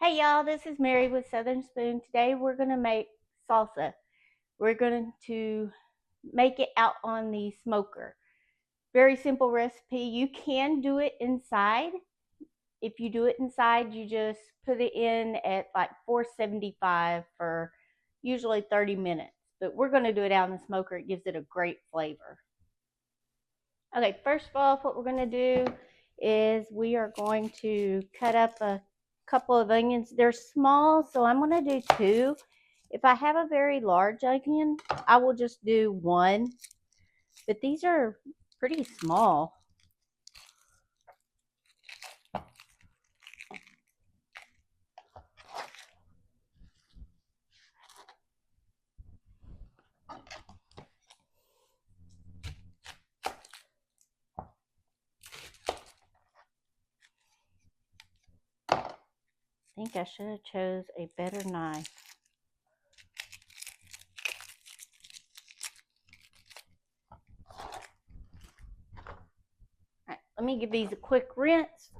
Hey y'all, this is Mary with Southern Spoon. Today we're going to make salsa. We're going to make it out on the smoker. Very simple recipe. You can do it inside. If you do it inside, you just put it in at like 475 for usually 30 minutes. But we're going to do it out on the smoker. It gives it a great flavor. Okay, first of all, what we're going to do is we are going to cut up a couple of onions. They're small, so I'm going to do two. If I have a very large onion, I will just do one. But these are pretty small. I think I should have chose a better knife. All right, let me give these a quick rinse.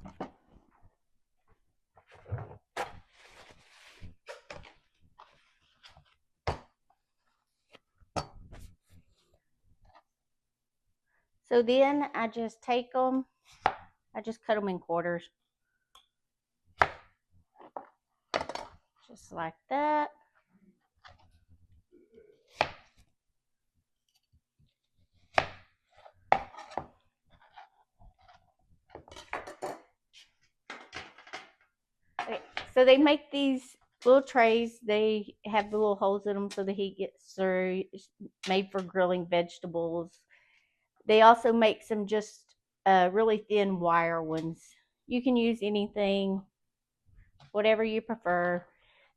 So then I just take them, I just cut them in quarters. Just like that. Okay, so they make these little trays. They have the little holes in them so the heat gets through. It's made for grilling vegetables. They also make some just really thin wire ones. You can use anything, whatever you prefer.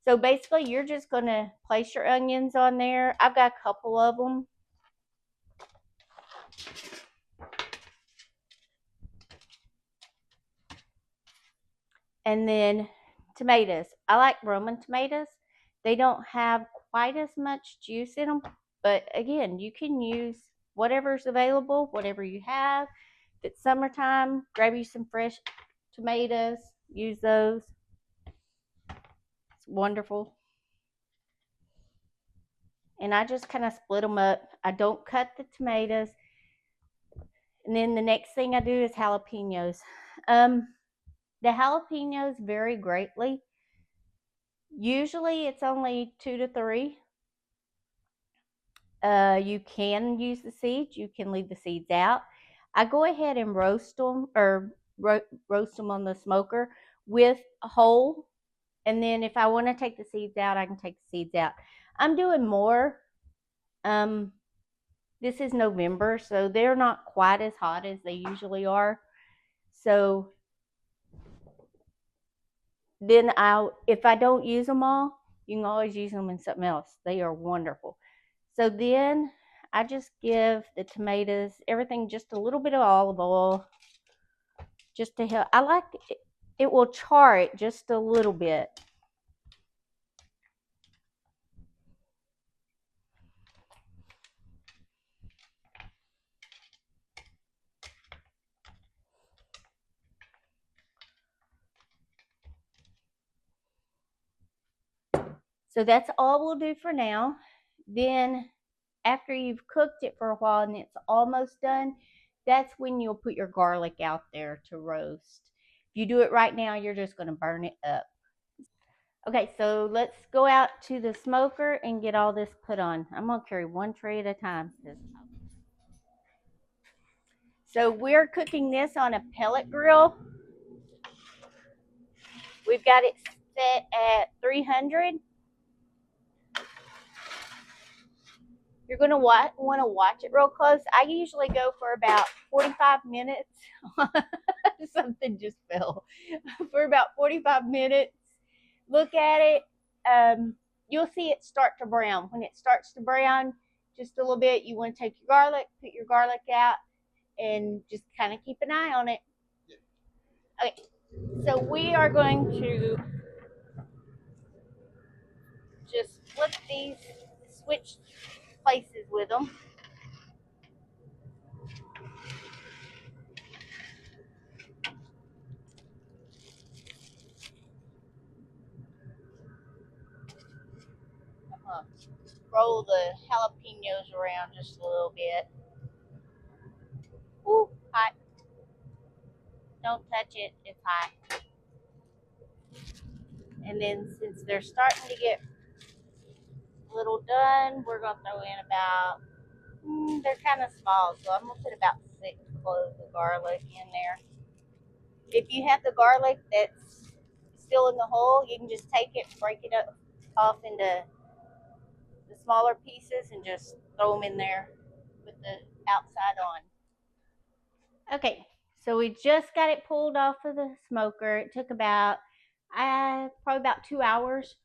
So basically, you're just going to place your onions on there. I've got a couple of them. And then tomatoes. I like Roman tomatoes. They don't have quite as much juice in them, but again, you can use whatever's available, whatever you have. If it's summertime, grab you some fresh tomatoes, use those. It's wonderful. And I just kind of split them up. I don't cut the tomatoes. And then the next thing I do is jalapenos. The jalapenos vary greatly. Usually it's only 2 to 3. You can use the seeds. You can leave the seeds out. I go ahead and roast them or roast them on the smoker with a whole. And then if I want to take the seeds out, I can take the seeds out. I'm doing more. This is November, so they're not quite as hot as they usually are. So then if I don't use them all, you can always use them in something else. They are wonderful. So then I just give the tomatoes, everything, just a little bit of olive oil, just to help. I like it will char it just a little bit. So that's all we'll do for now. Then after you've cooked it for a while and it's almost done, that's when you'll put your garlic out there to roast. If you do it right now, you're just going to burn it up. Okay, so let's go out to the smoker and get all this put on. I'm going to carry one tray at a time. So we're cooking this on a pellet grill. We've got it set at 300. You're going to want to watch it real close. I usually go for about 45 minutes. Something just fell. For about 45 minutes. Look at it. You'll see it start to brown. When it starts to brown just a little bit, you want to take your garlic, put your garlic out, and just kind of keep an eye on it. Okay, so we are going to just flip these, switch places with them. gonna roll the jalapenos around just a little bit. Ooh, hot. Don't touch it, it's hot. And then since they're starting to get a little done, we're gonna throw in about, they're kind of small, so I'm gonna put about 6 cloves of garlic in there. If you have the garlic that's still in the hole, you can just take it, break it up off into the smaller pieces and just throw them in there with the outside on. Okay, so we just got it pulled off of the smoker. It took about probably about 2 hours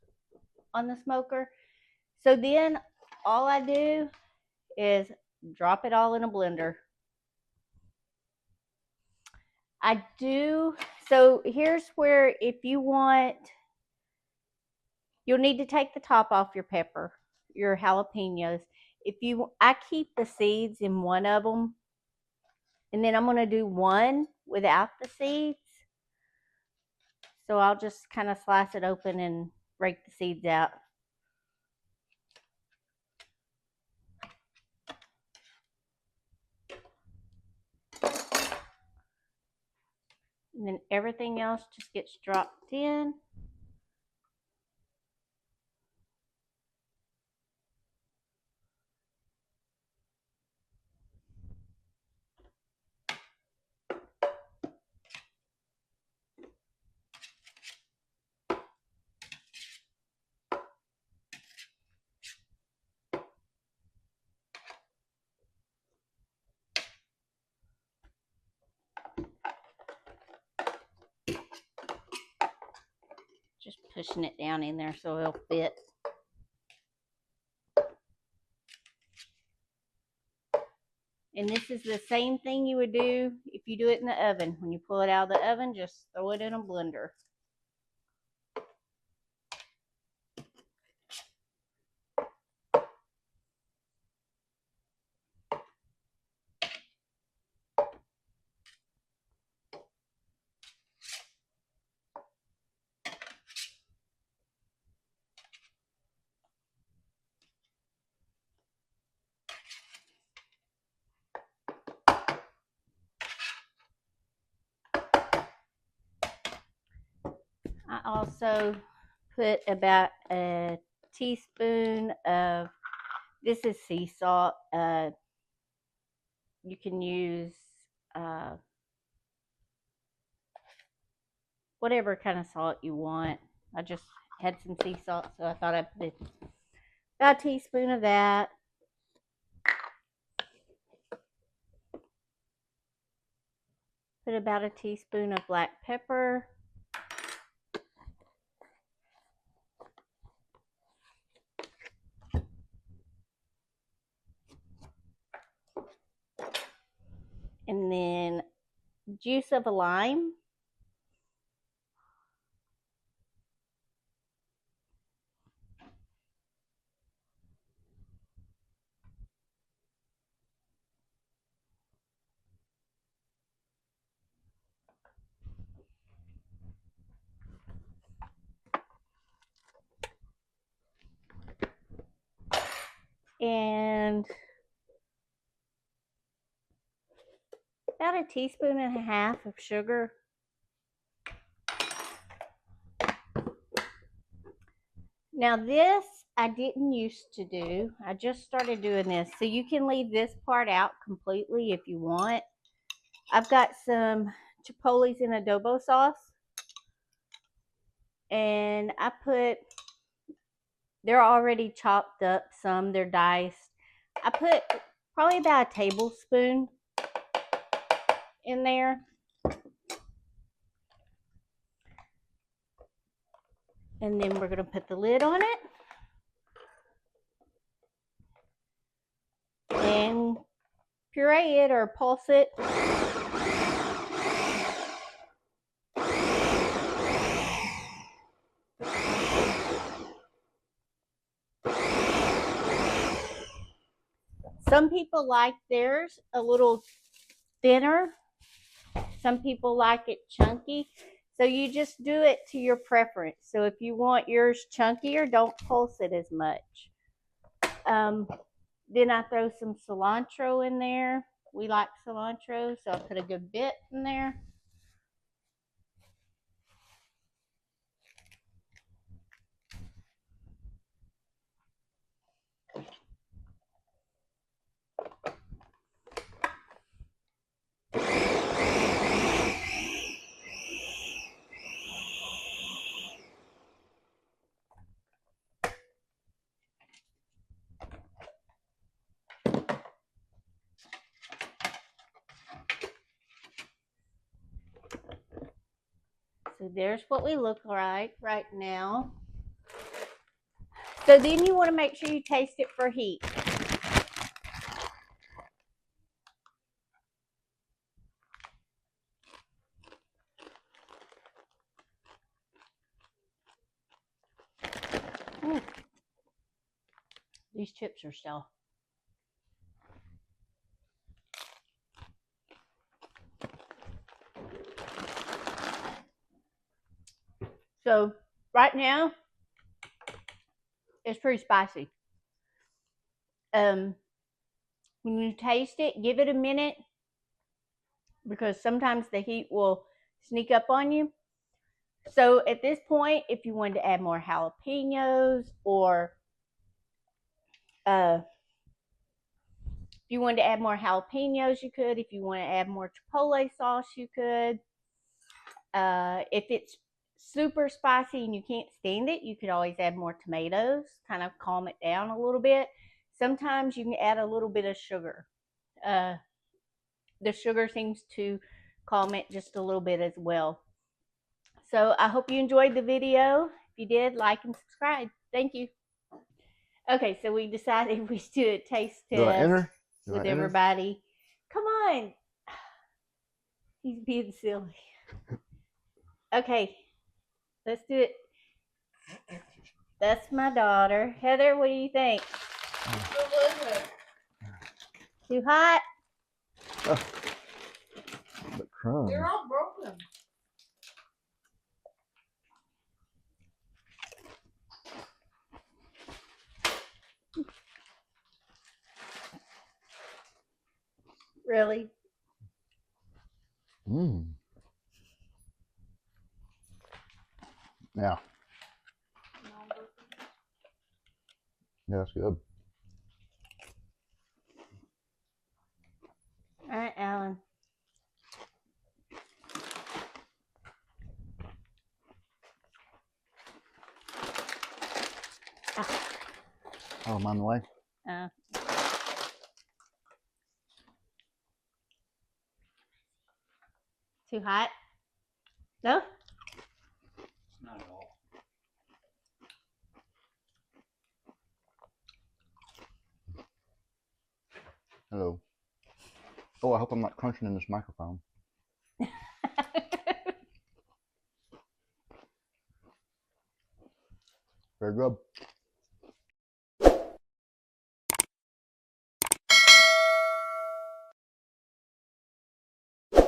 on the smoker. So then all I do is drop it all in a blender. I do, so here's where if you want, you'll need to take the top off your pepper, your jalapenos. I keep the seeds in one of them, and then I'm going to do one without the seeds. So I'll just kind of slice it open and break the seeds out. And then everything else just gets dropped in. Just pushing it down in there so it'll fit. And this is the same thing you would do if you do it in the oven. When you pull it out of the oven, just throw it in a blender. I also put about a teaspoon of, this is sea salt. You can use whatever kind of salt you want. I just had some sea salt, so I thought I'd put about a teaspoon of that. Put about a teaspoon of black pepper. And then juice of a lime. And about a teaspoon and a half of sugar. Now this I didn't used to do. I just started doing this. So you can leave this part out completely if you want. I've got some chipotles in adobo sauce. And they're already chopped up some, they're diced. I put probably about a tablespoon in there. And then we're going to put the lid on it. And puree it or pulse it. Some people like theirs a little thinner. Some people like it chunky. So you just do it to your preference. So if you want yours chunkier, don't pulse it as much. Then I throw some cilantro in there. We like cilantro, so I put a good bit in there. So there's what we look like right now. So then you want to make sure you taste it for heat. These chips are still. So right now, it's pretty spicy. When you taste it, give it a minute because sometimes the heat will sneak up on you. So at this point, if you wanted to add more jalapenos or if you wanted to add more jalapenos, you could. If you want to add more chipotle sauce, you could. If it's super spicy and you can't stand it, you could always add more tomatoes, kind of calm it down a little bit. Sometimes you can add a little bit of sugar. The sugar seems to calm it just a little bit as well. So I hope you enjoyed the video. If you did, like and subscribe. Thank you. Okay, so we decided we do a taste test with everybody. Come on. He's being silly. Okay, let's do it. That's my daughter. Heather, what do you think? Too hot? Oh, the crumbs. They're all broken. Really? Mmm. Yeah. Yeah, that's good. All right, Alan. Oh, I'm on the way. Too hot? No? Not at all. Hello. Oh, I hope I'm not crunching in this microphone. Very good.